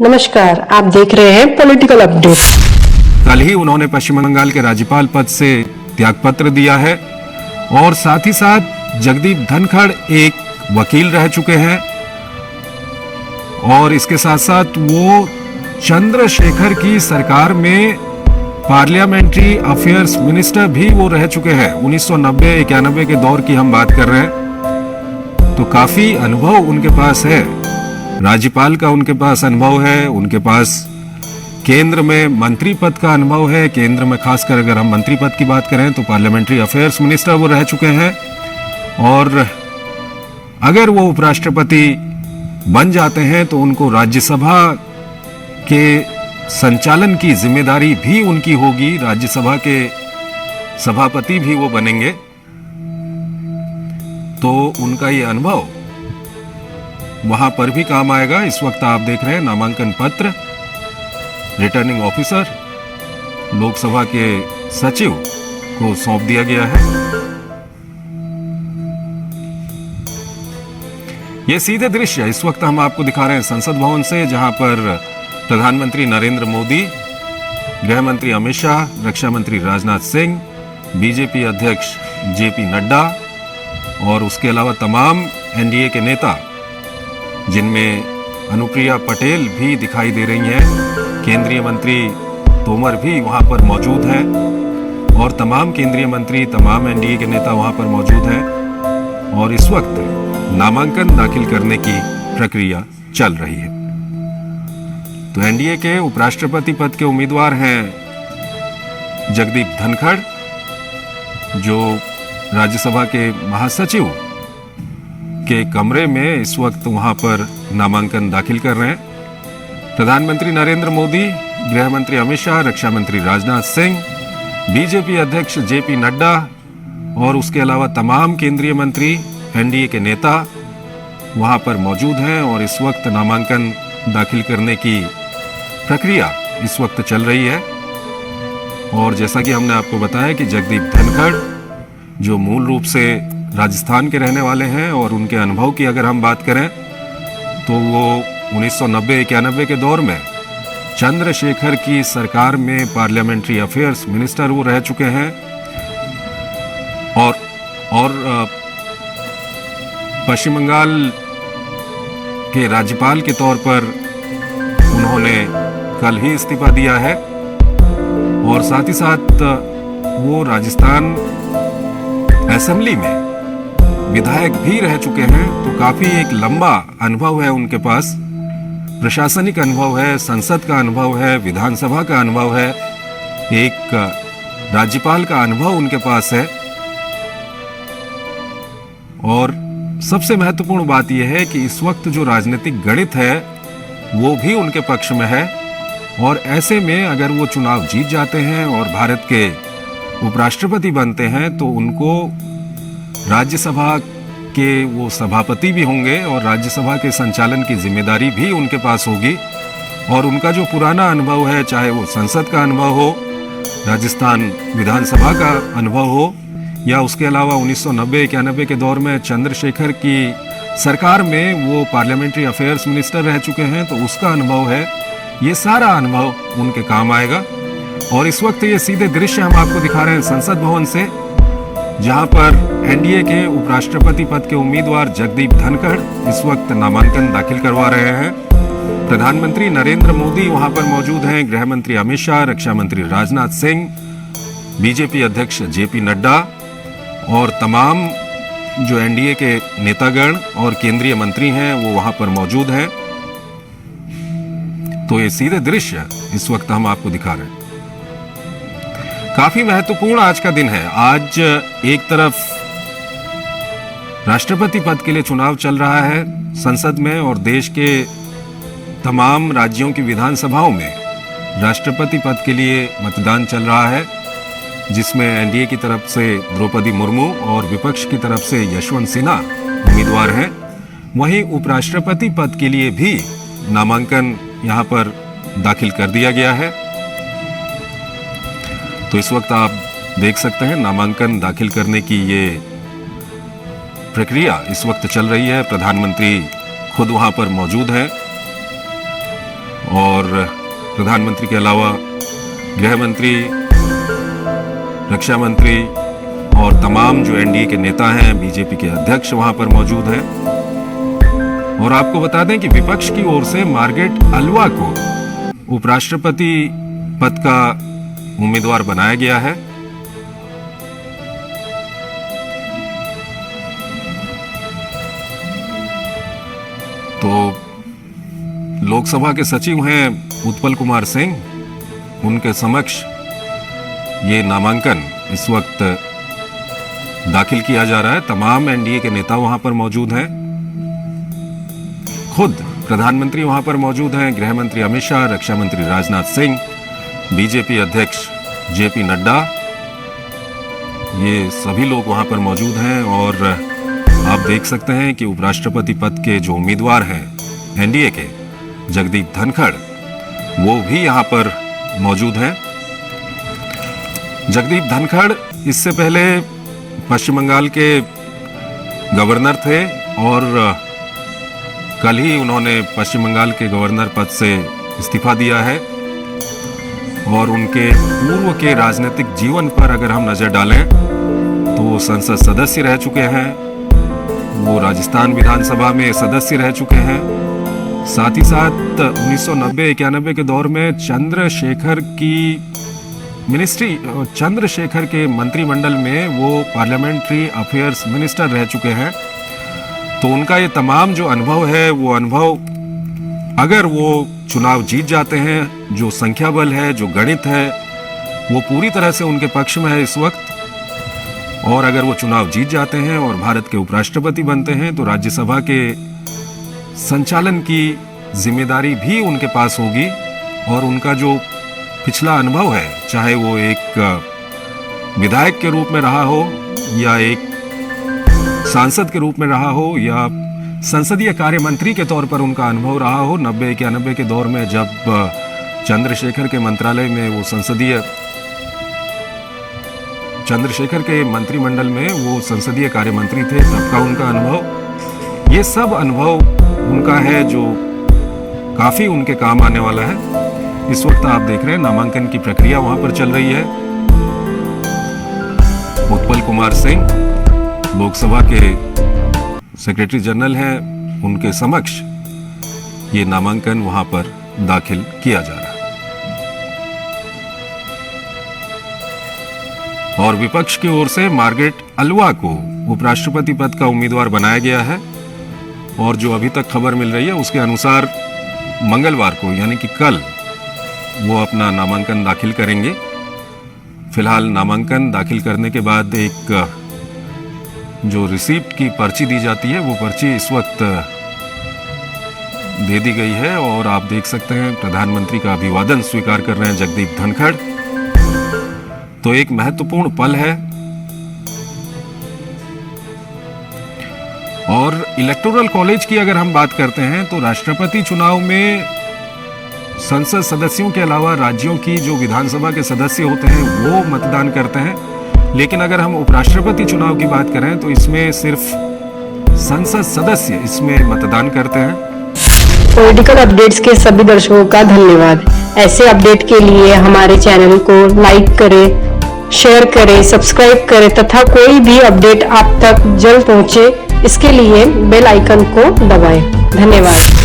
नमस्कार, आप देख रहे हैं पॉलिटिकल अपडेट। कल ही उन्होंने पश्चिम बंगाल के राज्यपाल पद से त्यागपत्र दिया है और साथ ही साथ जगदीप धनखड़ एक वकील रह चुके हैं और इसके साथ साथ वो चंद्रशेखर की सरकार में पार्लियामेंट्री अफेयर्स मिनिस्टर भी वो रह चुके हैं। 1990-91 के दौर की हम बात कर रहे हैं, तो काफी अनुभव उनके पास है। राज्यपाल का उनके पास अनुभव है, उनके पास केंद्र में मंत्री पद का अनुभव है। केंद्र में खासकर अगर हम मंत्री पद की बात करें तो पार्लियामेंट्री अफेयर्स मिनिस्टर वो रह चुके हैं और अगर वो उपराष्ट्रपति बन जाते हैं तो उनको राज्यसभा के संचालन की जिम्मेदारी भी उनकी होगी। राज्यसभा के सभापति भी वो बनेंगे, तो उनका ये अनुभव वहां पर भी काम आएगा। इस वक्त आप देख रहे हैं नामांकन पत्र रिटर्निंग ऑफिसर लोकसभा के सचिव को सौंप दिया गया है। ये सीधे दृश्य इस वक्त हम आपको दिखा रहे हैं संसद भवन से, जहां पर प्रधानमंत्री नरेंद्र मोदी, गृह मंत्री अमित शाह, रक्षा मंत्री राजनाथ सिंह, बीजेपी अध्यक्ष जेपी नड्डा और उसके अलावा तमाम एनडीए के नेता, जिनमें अनुप्रिया पटेल भी दिखाई दे रही हैं, केंद्रीय मंत्री तोमर भी वहां पर मौजूद हैं और तमाम केंद्रीय मंत्री, तमाम एनडीए के नेता वहां पर मौजूद हैं और इस वक्त नामांकन दाखिल करने की प्रक्रिया चल रही है। तो एनडीए के उपराष्ट्रपति पद के उम्मीदवार हैं जगदीप धनखड़, जो राज्यसभा के महासचिव के कमरे में इस वक्त वहां पर नामांकन दाखिल कर रहे हैं। प्रधानमंत्री नरेंद्र मोदी, गृह मंत्री अमित शाह, रक्षा मंत्री राजनाथ सिंह, बीजेपी अध्यक्ष जेपी नड्डा और उसके अलावा तमाम केंद्रीय मंत्री, एनडीए के नेता वहां पर मौजूद हैं और इस वक्त नामांकन दाखिल करने की प्रक्रिया इस वक्त चल रही है। और जैसा कि हमने आपको बताया कि जगदीप धनखड़, जो मूल रूप से राजस्थान के रहने वाले हैं और उनके अनुभव की अगर हम बात करें तो वो 1990-91 के दौर में चंद्रशेखर की सरकार में पार्लियामेंट्री अफेयर्स मिनिस्टर वो रह चुके हैं और पश्चिम बंगाल के राज्यपाल के तौर पर उन्होंने कल ही इस्तीफा दिया है और साथ ही साथ वो राजस्थान असेंबली में विधायक भी रह चुके हैं। तो काफी एक लंबा अनुभव है उनके पास, प्रशासनिक अनुभव है, संसद का अनुभव है, विधानसभा का अनुभव है, एक राज्यपाल का अनुभव उनके पास है। और सबसे महत्वपूर्ण बात यह है कि इस वक्त जो राजनीतिक गणित है वो भी उनके पक्ष में है और ऐसे में अगर वो चुनाव जीत जाते हैं और भारत के उपराष्ट्रपति बनते हैं तो उनको राज्यसभा के वो सभापति भी होंगे और राज्यसभा के संचालन की जिम्मेदारी भी उनके पास होगी। और उनका जो पुराना अनुभव है, चाहे वो संसद का अनुभव हो, राजस्थान विधानसभा का अनुभव हो या उसके अलावा 1990-91 के दौर में चंद्रशेखर की सरकार में वो पार्लियामेंट्री अफेयर्स मिनिस्टर रह चुके हैं, तो उसका अनुभव है, ये सारा अनुभव उनके काम आएगा। और इस वक्त ये सीधे दृश्य हम आपको दिखा रहे हैं संसद भवन से, जहां पर एनडीए के उपराष्ट्रपति पद के उम्मीदवार जगदीप धनखड़ इस वक्त नामांकन दाखिल करवा रहे हैं। प्रधानमंत्री नरेंद्र मोदी वहां पर मौजूद हैं, गृह मंत्री अमित शाह, रक्षा मंत्री राजनाथ सिंह, बीजेपी अध्यक्ष जेपी नड्डा और तमाम जो एनडीए के नेतागण और केंद्रीय मंत्री हैं वो वहां पर मौजूद हैं। तो ये सीधे दृश्य इस वक्त हम आपको दिखा रहे हैं। काफी महत्वपूर्ण आज का दिन है। आज एक तरफ राष्ट्रपति पद के लिए चुनाव चल रहा है संसद में और देश के तमाम राज्यों की विधानसभाओं में राष्ट्रपति पद के लिए मतदान चल रहा है, जिसमें एनडीए की तरफ से द्रौपदी मुर्मू और विपक्ष की तरफ से यशवंत सिन्हा उम्मीदवार हैं। वहीं उपराष्ट्रपति पद के लिए भी नामांकन यहां पर दाखिल कर दिया गया है। तो इस वक्त आप देख सकते हैं नामांकन दाखिल करने की ये प्रक्रिया इस वक्त चल रही है। प्रधानमंत्री खुद वहां पर मौजूद हैं और प्रधानमंत्री के अलावा गृह मंत्री, रक्षा मंत्री और तमाम जो एनडीए के नेता हैं, बीजेपी के अध्यक्ष वहां पर मौजूद हैं। और आपको बता दें कि विपक्ष की ओर से मार्गरेट अल्वा को उपराष्ट्रपति पद का उम्मीदवार बनाया गया है। तो लोकसभा के सचिव हैं उत्पल कुमार सिंह, उनके समक्ष ये नामांकन इस वक्त दाखिल किया जा रहा है। तमाम एनडीए के नेता वहां पर मौजूद हैं, खुद प्रधानमंत्री वहां पर मौजूद हैं, गृह मंत्री अमित शाह, रक्षा मंत्री राजनाथ सिंह, बीजेपी अध्यक्ष जेपी नड्डा, ये सभी लोग वहां पर मौजूद हैं। और आप देख सकते हैं कि उपराष्ट्रपति पद के जो उम्मीदवार हैं एनडीए के, जगदीप धनखड़, वो भी यहां पर मौजूद हैं। जगदीप धनखड़ इससे पहले पश्चिम बंगाल के गवर्नर थे और कल ही उन्होंने पश्चिम बंगाल के गवर्नर पद से इस्तीफा दिया है। और उनके पूर्व के राजनीतिक जीवन पर अगर हम नजर डालें तो वो संसद सदस्य रह चुके हैं, वो राजस्थान विधानसभा में सदस्य रह चुके हैं। साथ ही साथ 1990-91 के दौर में चंद्रशेखर के मंत्रिमंडल में वो पार्लियामेंट्री अफेयर्स मिनिस्टर रह चुके हैं। तो उनका ये तमाम जो अनुभव है, वो अनुभव अगर वो चुनाव जीत जाते हैं, जो संख्या बल है, जो गणित है, वो पूरी तरह से उनके पक्ष में है इस वक्त। और अगर वो चुनाव जीत जाते हैं और भारत के उपराष्ट्रपति बनते हैं तो राज्यसभा के संचालन की जिम्मेदारी भी उनके पास होगी। और उनका जो पिछला अनुभव है, चाहे वो एक विधायक के रूप में रहा हो या एक सांसद के रूप में रहा हो या संसदीय कार्य मंत्री के तौर पर उनका अनुभव रहा हो 90-91 के दौर में, जब चंद्रशेखर के मंत्रालय में वो चंद्रशेखर के मंत्रिमंडल में वो संसदीय कार्य मंत्री थे, तब का उनका अनुभव, ये सब अनुभव उनका है जो काफी उनके काम आने वाला है। इस वक्त आप देख रहे हैं नामांकन की प्रक्रिया वहां पर चल रही है। उत्पल कुमार सिंह लोकसभा के सेक्रेटरी जनरल हैं, उनके समक्ष ये नामांकन वहां पर दाखिल किया जा रहा है। और विपक्ष की ओर से मार्गरेट अल्वा को उपराष्ट्रपति पद का उम्मीदवार बनाया गया है। और जो अभी तक खबर मिल रही है उसके अनुसार मंगलवार को, यानी कि कल, वो अपना नामांकन दाखिल करेंगे। फिलहाल नामांकन दाखिल करने के बाद एक जो रिसीप्ट की पर्ची दी जाती है, वो पर्ची इस वक्त दे दी गई है। और आप देख सकते हैं प्रधानमंत्री का अभिवादन स्वीकार कर रहे हैं जगदीप धनखड़। तो एक महत्वपूर्ण पल है। और इलेक्टोरल कॉलेज की अगर हम बात करते हैं तो राष्ट्रपति चुनाव में संसद सदस्यों के अलावा राज्यों की जो विधानसभा के सदस्य होते हैं वो मतदान करते हैं। लेकिन अगर हम उपराष्ट्रपति चुनाव की बात करें तो इसमें सिर्फ संसद सदस्य इसमें मतदान करते हैं। पॉलिटिकल अपडेट्स के सभी दर्शकों का धन्यवाद। ऐसे अपडेट के लिए हमारे चैनल को लाइक करें, शेयर करें, सब्सक्राइब करें तथा कोई भी अपडेट आप तक जल्द पहुंचे, इसके लिए बेल आइकन को दबाएं। धन्यवाद।